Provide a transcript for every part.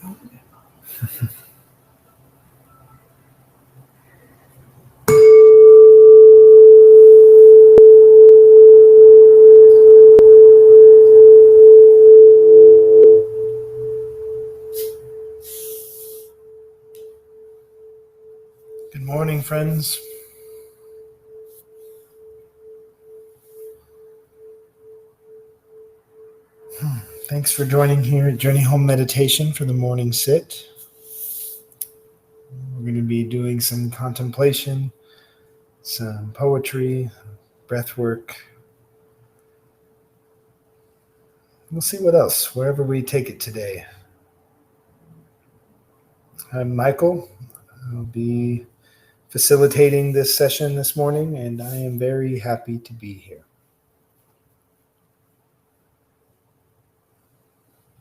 Good morning, friends. Thanks for joining here at Journey Home Meditation for the morning sit. We're going to be doing some contemplation, some poetry, breath work. We'll see what else, wherever we take it today. I'm Michael. I'll be facilitating this session this morning, and I am very happy to be here.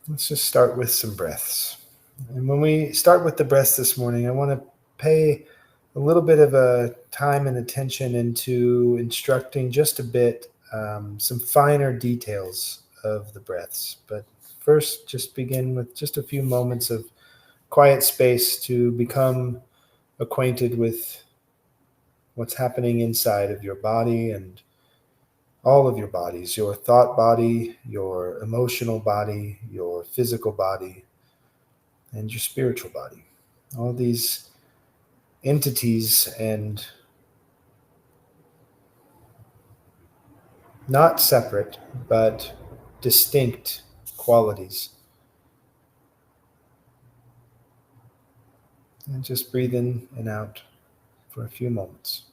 Let's just start with some breaths. And when we start with the breaths this morning, I want to pay a little bit of a time and attention into instructing just a bit some finer details of the breaths. But first, just begin with just a few moments of quiet space to become acquainted with what's happening inside of your body and all of your bodies, your thought body, your emotional body, your physical body, and your spiritual body. All these entities and not separate, but distinct qualities. And just breathe in and out for a few moments.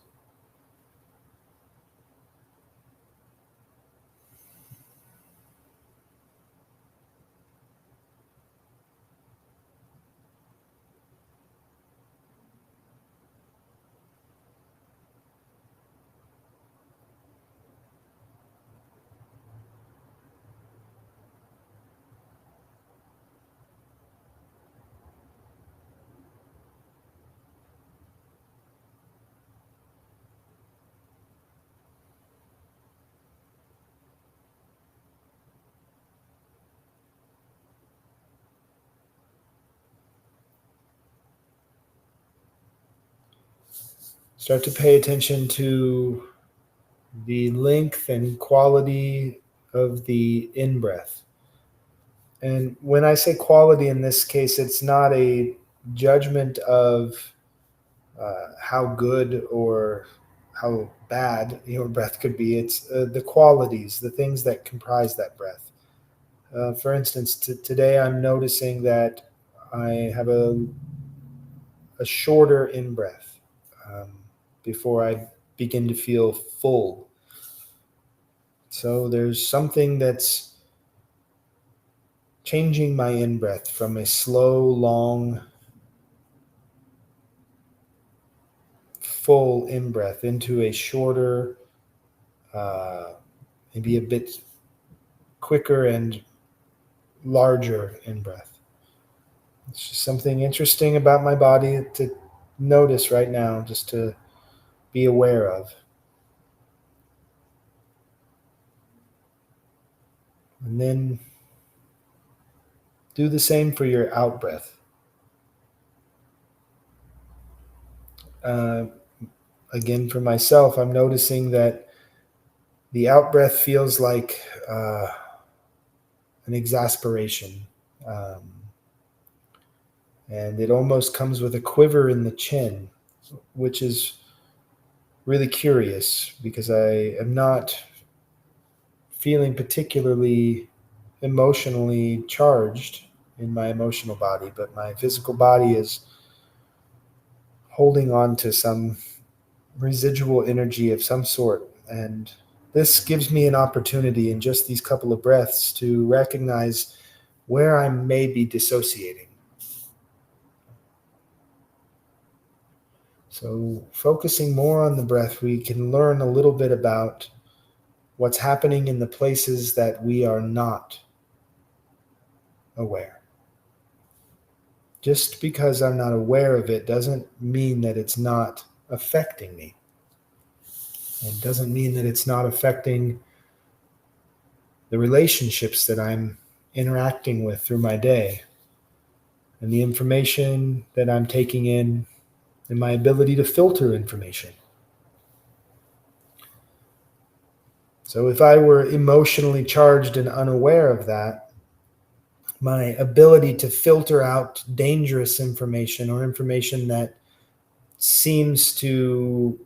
Start to pay attention to the length and quality of the in-breath. And when I say quality in this case, it's not a judgment of how good or how bad your breath could be. It's the qualities, the things that comprise that breath. For instance, today I'm noticing that I have a shorter in-breath before I begin to feel full. So there's something that's changing my in-breath from a slow, long, full in-breath into a shorter, maybe a bit quicker and larger in-breath. It's just something interesting about my body to notice right now, just to be aware of. And then do the same for your out-breath. Again, for myself, I'm noticing that the out-breath feels like an exasperation. And it almost comes with a quiver in the chin, which is really curious because I am not feeling particularly emotionally charged in my emotional body, but my physical body is holding on to some residual energy of some sort. And this gives me an opportunity in just these couple of breaths to recognize where I may be dissociating. So focusing more on the breath, we can learn a little bit about what's happening in the places that we are not aware. Just because I'm not aware of it doesn't mean that it's not affecting me. It doesn't mean that it's not affecting the relationships that I'm interacting with through my day. and the information that I'm taking in, and my ability to filter information. So if I were emotionally charged and unaware of that, my ability to filter out dangerous information or information that seems to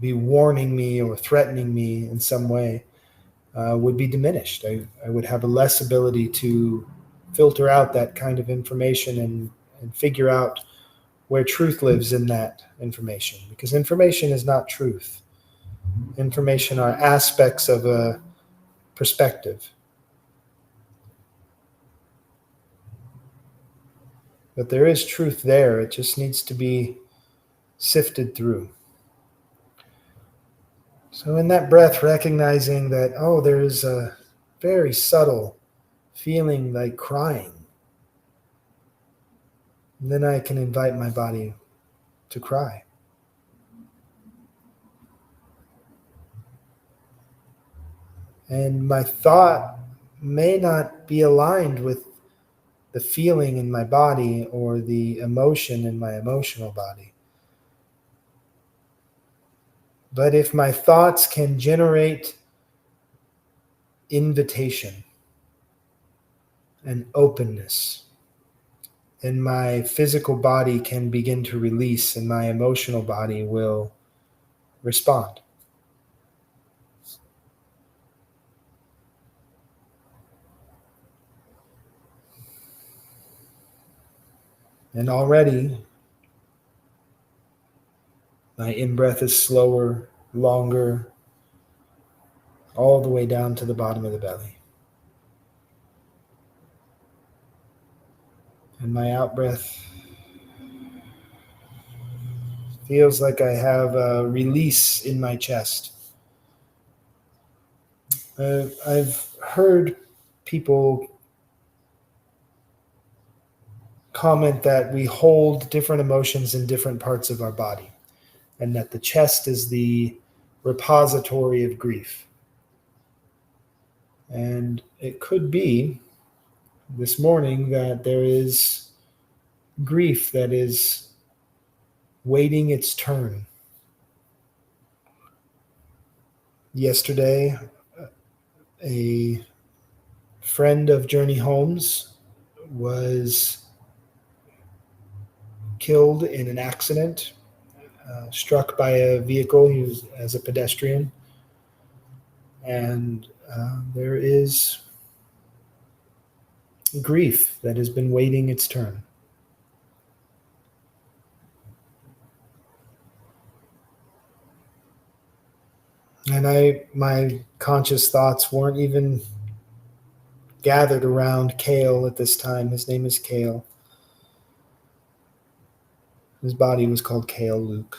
be warning me or threatening me in some way would be diminished. I would have a less ability to filter out that kind of information and figure out where truth lives in that information, because information is not truth. Information are aspects of a perspective. But there is truth there. It just needs to be sifted through. So in that breath, recognizing that, oh, there's a very subtle feeling like crying. And then I can invite my body to cry. And my thought may not be aligned with the feeling in my body or the emotion in my emotional body. But if my thoughts can generate invitation and openness, and my physical body can begin to release, and my emotional body will respond. And already, my in-breath is slower, longer, all the way down to the bottom of the belly. And my out-breath feels like I have a release in my chest. I've heard people comment that we hold different emotions in different parts of our body, and that the chest is the repository of grief. And it could be this morning that there is grief that is waiting its turn. Yesterday, a friend of Journey Home's was killed in an accident, struck by a vehicle. He was as a pedestrian. And there is grief that has been waiting its turn. And my conscious thoughts weren't even gathered around Cale at this time. His name is Cale. His body was called Cale Luke.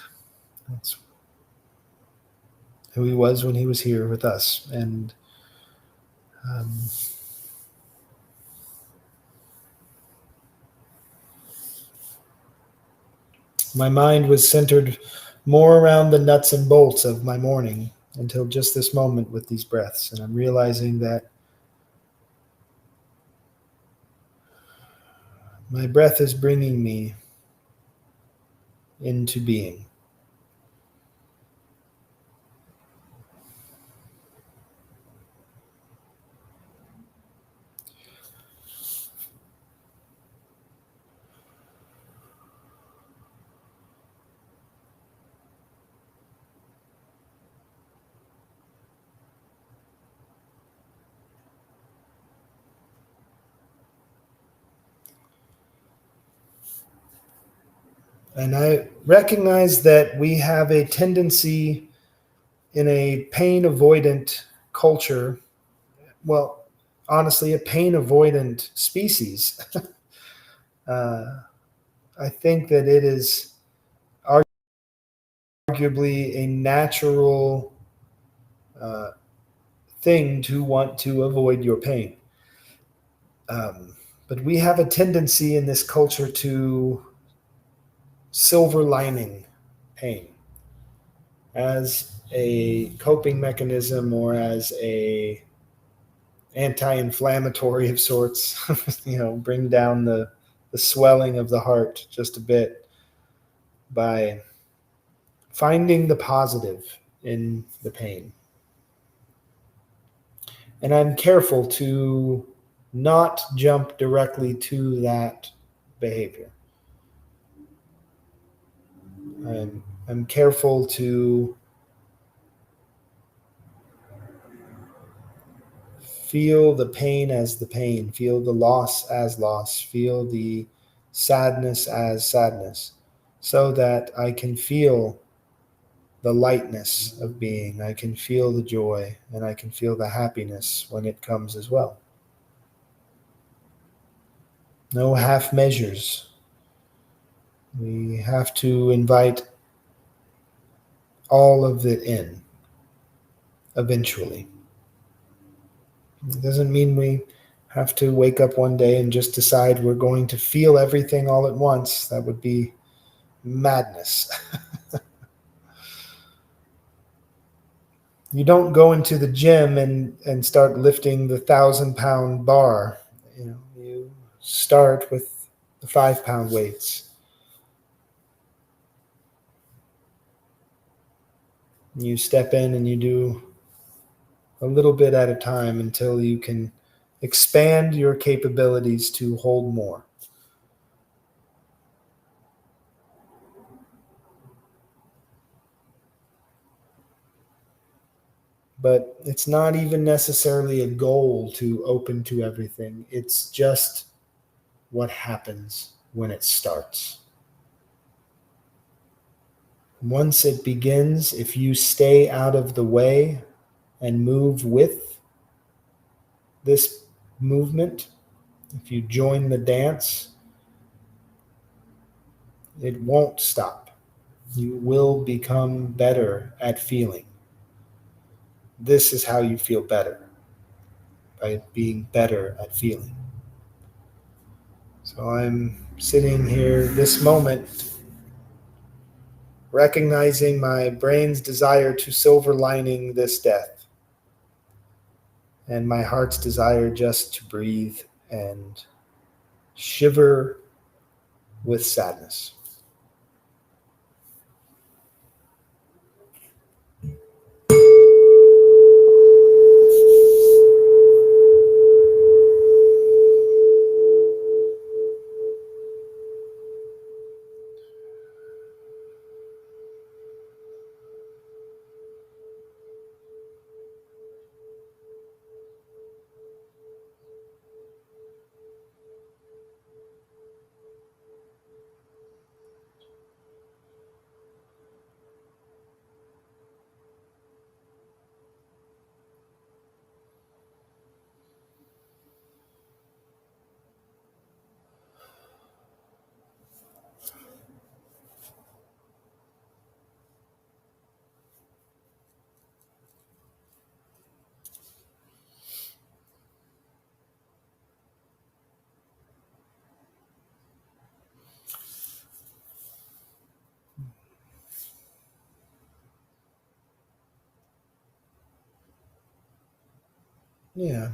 That's who he was when he was here with us. And my mind was centered more around the nuts and bolts of my morning until just this moment with these breaths. And I'm realizing that my breath is bringing me into being. And I recognize that we have a tendency in a pain avoidant culture, well, honestly, a pain avoidant species. I think that it is arguably a natural thing to want to avoid your pain. But we have a tendency in this culture to silver lining pain as a coping mechanism or as a anti-inflammatory of sorts, bring down the swelling of the heart just a bit by finding the positive in the pain. And I'm careful to not jump directly to that behavior. I'm careful to feel the pain as the pain, feel the loss as loss, feel the sadness as sadness, so that I can feel the lightness of being. I can feel the joy, and I can feel the happiness when it comes as well. No half measures. We have to invite all of it in eventually. It doesn't mean we have to wake up one day and just decide we're going to feel everything all at once. That would be madness. You don't go into the gym and start lifting the 1,000-pound bar. You start with the 5-pound weights. You step in and you do a little bit at a time until you can expand your capabilities to hold more. But it's not even necessarily a goal to open to everything. It's just what happens when it starts. Once it begins, if you stay out of the way and move with this movement, if you join the dance, it won't stop. You will become better at feeling. This is how you feel better, by being better at feeling. So I'm sitting here this moment, recognizing my brain's desire to silver lining this death, and my heart's desire just to breathe and shiver with sadness. Yeah,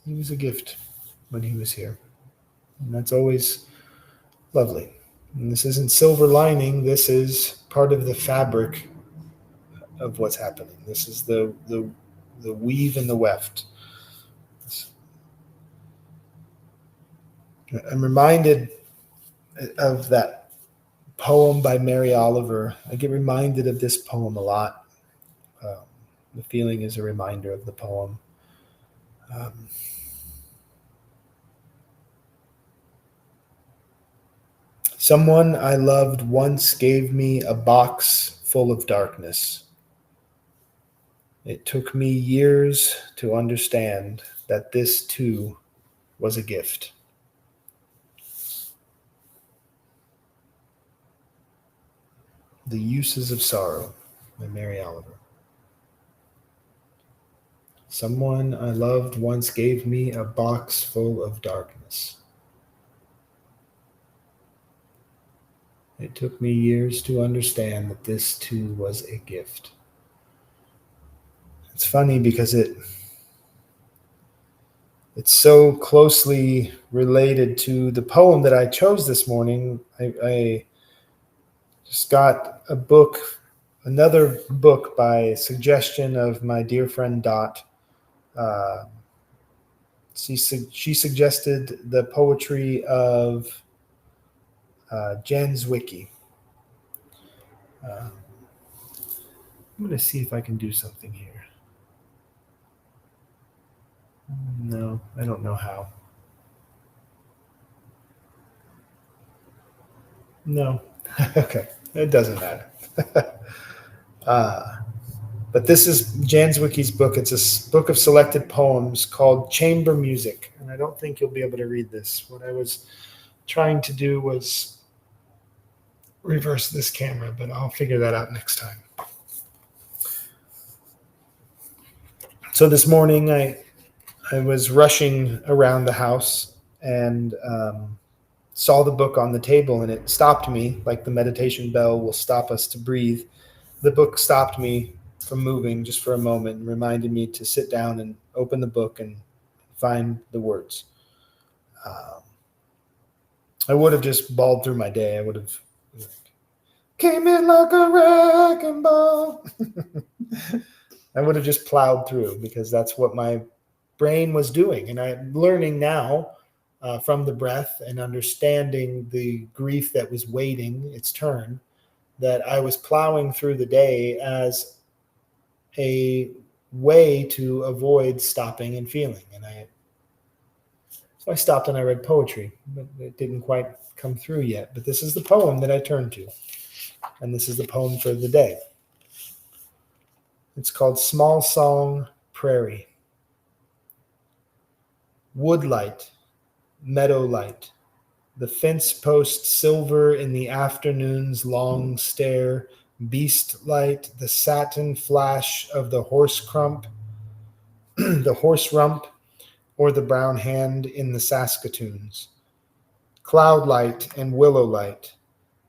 he was a gift when he was here. And that's always lovely. And this isn't silver lining, this is part of the fabric of what's happening. This is the weave and the weft. I'm reminded of that poem by Mary Oliver. I get reminded of this poem a lot. The feeling is a reminder of the poem. Someone I loved once gave me a box full of darkness. It took me years to understand that this too was a gift. The Uses of Sorrow by Mary Oliver. Someone I loved once gave me a box full of darkness. It took me years to understand that this too was a gift. It's funny because it's so closely related to the poem that I chose this morning. I just got a book, another book by suggestion of my dear friend Dot. Uh, she suggested the poetry of Jan Zwicky. I'm going to see if I can do something here. No, I don't know how. No. Okay, it doesn't matter. uh, but this is Jan Zwicky's book. It's a book of selected poems called Chamber Music. And I don't think you'll be able to read this. What I was trying to do was reverse this camera, but I'll figure that out next time. So this morning I was rushing around the house and saw the book on the table, and it stopped me, like the meditation bell will stop us to breathe. The book stopped me from moving just for a moment and reminded me to sit down and open the book and find the words. I would have just bawled through my day. I would have came in like a wrecking ball. I would have just plowed through because that's what my brain was doing. And I'm learning now from the breath and understanding the grief that was waiting its turn, that I was plowing through the day as a way to avoid stopping and feeling. So I stopped and I read poetry, but it didn't quite come through yet. But this is the poem that I turned to, and this is the poem for the day. It's called Small Song Prairie. Woodlight, meadow light, the fence post silver in the afternoon's long stare, beast light, the satin flash of the horse crump, the horse rump, or the brown hand in the Saskatoons. Cloud light and willow light,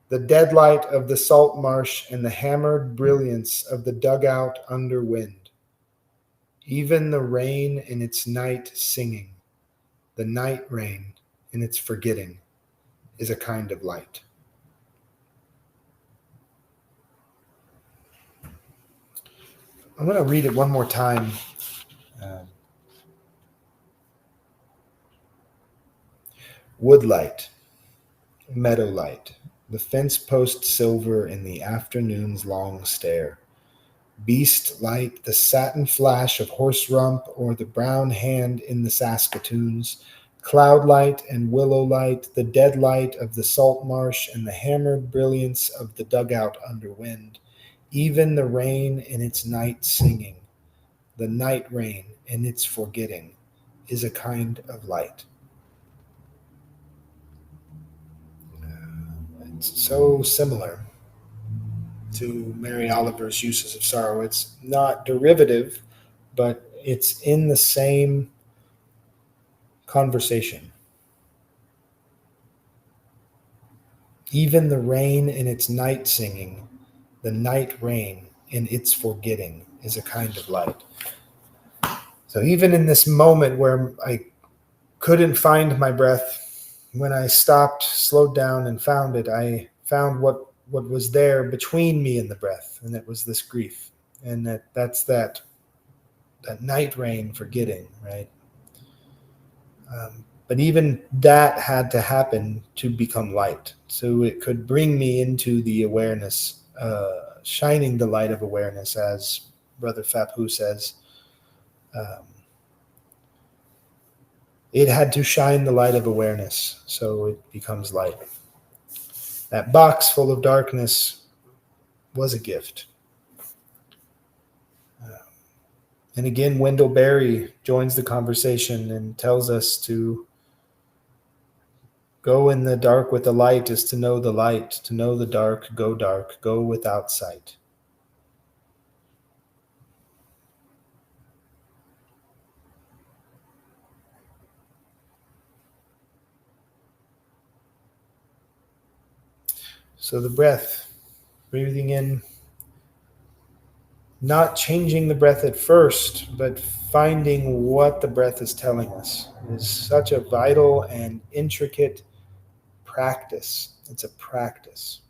the dead light of the salt marsh and the hammered brilliance of the dugout under wind. Even the rain in its night singing, the night rain in its forgetting, is a kind of light. I'm going to read it one more time. Woodlight, meadow light, the fence post silver in the afternoon's long stare. Beast light, the satin flash of horse rump or the brown hand in the Saskatoons. Cloud light and willow light, the dead light of the salt marsh and the hammered brilliance of the dugout under wind. Even the rain in its night singing, the night rain in its forgetting, is a kind of light. It's so similar to Mary Oliver's uses of sorrow. It's not derivative, but it's in the same conversation. Even the rain in its night singing, the night rain in its forgetting, is a kind of light. So even in this moment where I couldn't find my breath, when I stopped, slowed down, and found it, I found what was there between me and the breath, and it was this grief. And that's that night rain forgetting, right? But even that had to happen to become light. So it could bring me into the awareness, shining the light of awareness, as Brother Phap says. It had to shine the light of awareness, so it becomes light. That box full of darkness was a gift. And again, Wendell Berry joins the conversation and tells us to go in the dark with the light is to know the light. To know the dark, go without sight. So the breath, breathing in not changing the breath at first, but finding what the breath is telling us is such a vital and intricate practice. It's a practice.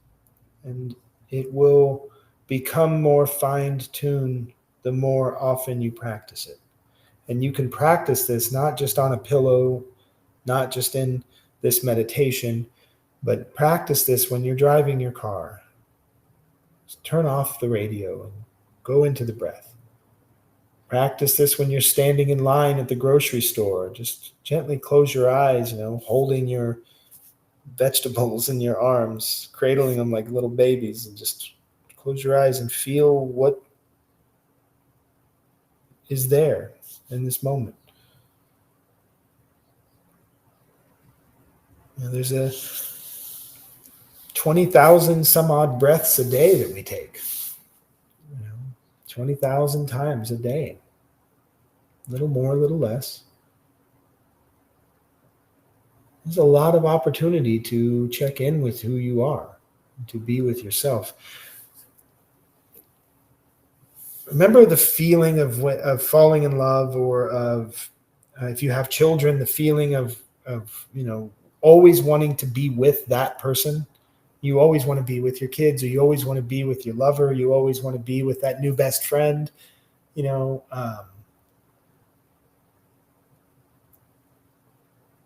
And it will become more fine-tuned the more often you practice it. And you can practice this not just on a pillow, not just in this meditation, but practice this when you're driving your car. Just turn off the radio and go into the breath. Practice this when you're standing in line at the grocery store. Just gently close your eyes, holding your vegetables in your arms, cradling them like little babies, and just close your eyes and feel what is there in this moment. There's a 20,000 some odd breaths a day that we take. 20,000 times a day. A little more, a little less. There's a lot of opportunity to check in with who you are, to be with yourself. Remember the feeling of falling in love, or of if you have children, the feeling of always wanting to be with that person. You always want to be with your kids, or you always want to be with your lover. You always want to be with that new best friend.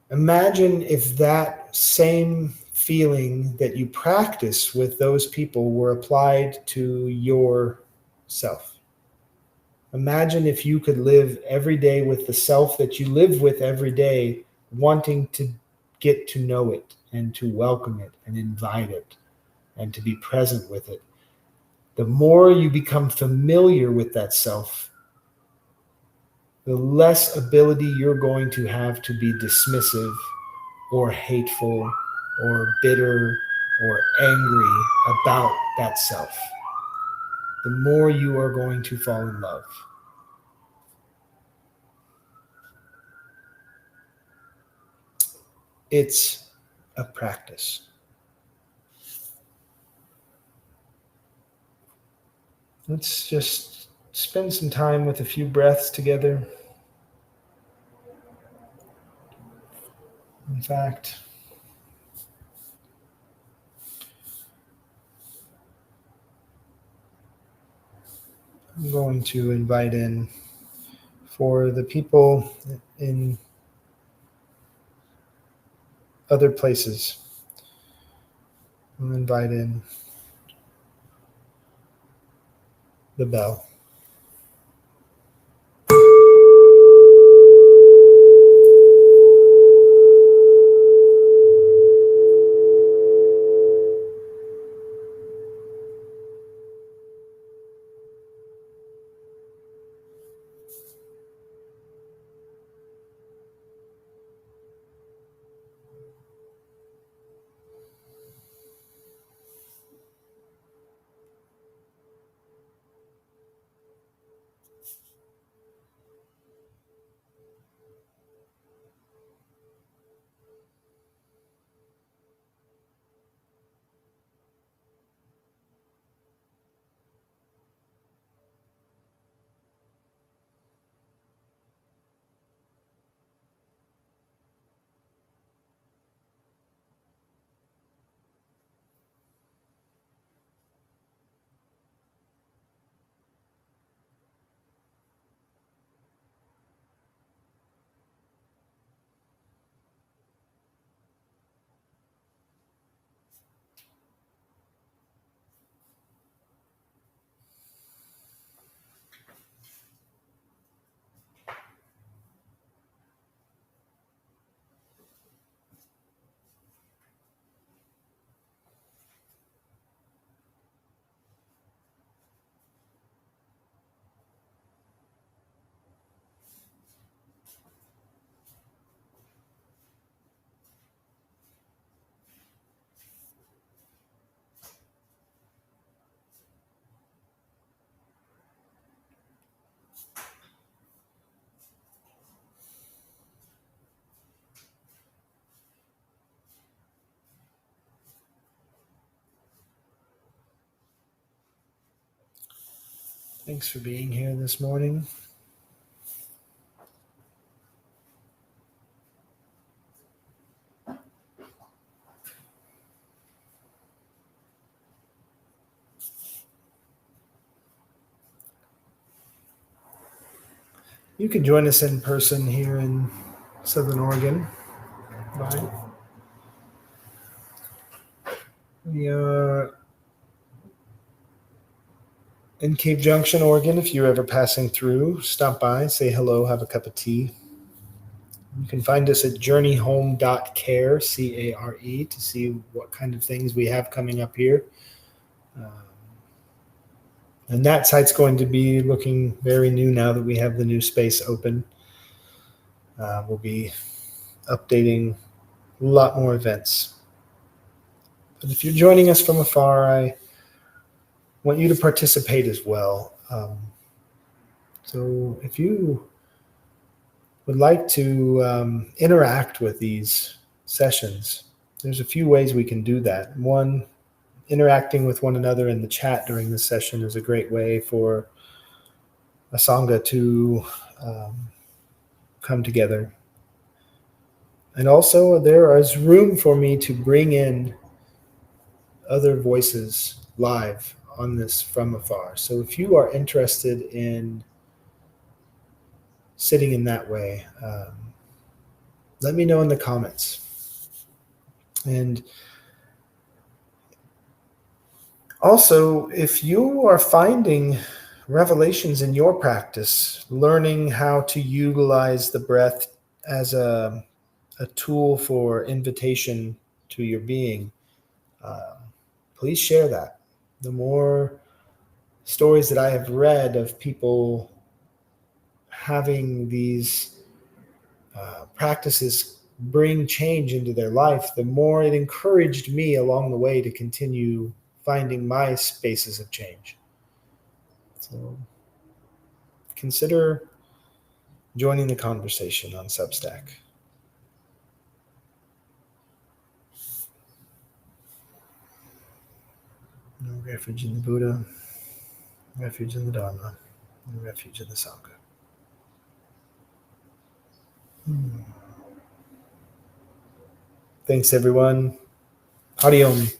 Imagine if that same feeling that you practice with those people were applied to yourself. Imagine if you could live every day with the self that you live with every day, wanting to get to know it and to welcome it and invite it and to be present with it. The more you become familiar with that self, the less ability you're going to have to be dismissive or hateful or bitter or angry about that self. The more you are going to fall in love. It's a practice. Let's just spend some time with a few breaths together. In fact, I'm going to invite in, for the people in other places, I'll invite in the bell. Thanks for being here this morning. You can join us in person here in Southern Oregon. Right? We are in Cave Junction, Oregon. If you're ever passing through, stop by, say hello, have a cup of tea. You can find us at journeyhome.care, C-A-R-E, to see what kind of things we have coming up here. And that site's going to be looking very new now that we have the new space open. We'll be updating a lot more events. But if you're joining us from afar, I want you to participate as well. So if you would like to interact with these sessions, there's a few ways we can do that. One, interacting with one another in the chat during this session is a great way for a Sangha to come together. And also there is room for me to bring in other voices live on this from afar. So if you are interested in sitting in that way, let me know in the comments. And also, if you are finding revelations in your practice, learning how to utilize the breath as a tool for invitation to your being, please share that. The more stories that I have read of people having these practices bring change into their life, the more it encouraged me along the way to continue finding my spaces of change. So consider joining the conversation on Substack. No refuge in the Buddha, refuge in the Dharma, no refuge in the Sangha. Thanks, everyone. Hariom.